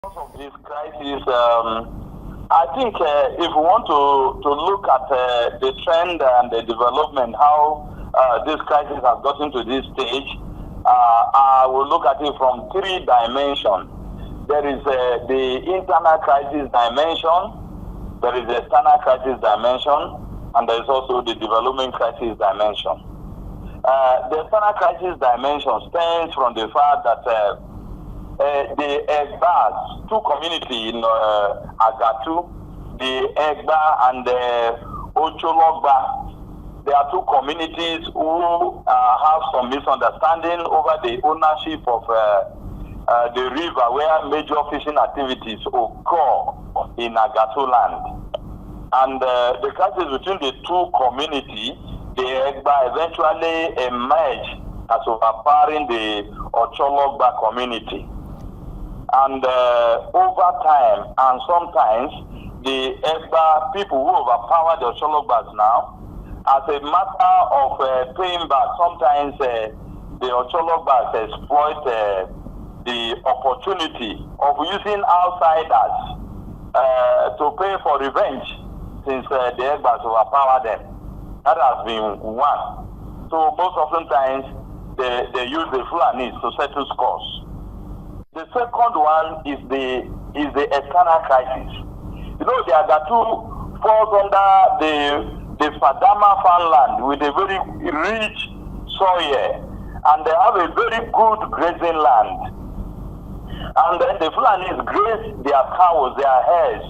Of this crisis, I think if we want to look at the trend and the development, how this crisis has gotten to this stage, I will look at it from three dimensions. There is the internal crisis dimension, there is the external crisis dimension, and there is also the development crisis dimension. The external crisis dimension stems from the fact that the Egbas, two communities in Agatu, the Egba and the Ochologba, there are two communities who have some misunderstanding over the ownership of the river where major fishing activities occur in Agatu land. And the crisis between the two communities, the Egba eventually emerged as overpowering the Ochologba community. And over time, and sometimes, the Egba people who overpower the Ochologbas now, as a matter of paying back, sometimes the Ochologbas exploit the opportunity of using outsiders to pay for revenge since the Egbas overpower them. That has been one. So most often times, they use the Fulanis to settle scores. The second one is the external crisis. You know, the Agatu falls under the Fadama farmland with a very rich soil, and they have a very good grazing land. And then the Fulanis graze their cows, their herds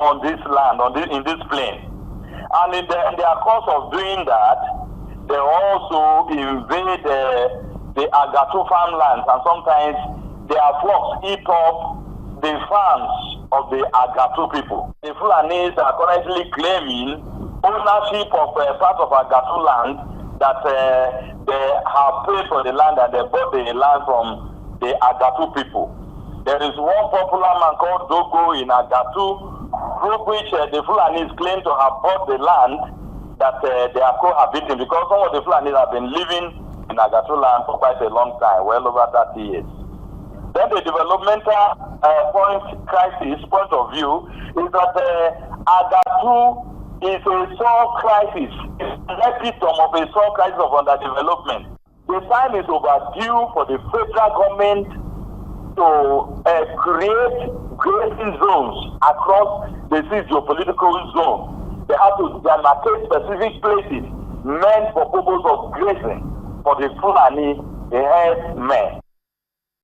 on this land, in this plain. And in their course of doing that, they also invade the Agatu farmlands, and sometimes their flocks eat up the farms of the Agatu people. The Fulanis are currently claiming ownership of part of Agatu land that they have paid for the land and they bought the land from the Agatu people. There is one popular man called Dogo in Agatu, through which the Fulanis claim to have bought the land that they are cohabiting, because some of the Fulanis have been living in Agatu land for quite a long time, well over 30 years. Then the developmental point of view is that Agatu is a sore crisis, an epitome of a sore crisis of underdevelopment. The time is overdue for the federal government to create grazing zones across the geopolitical zone. They have to demarcate specific places meant for purpose of grazing for the Fulani herdsmen.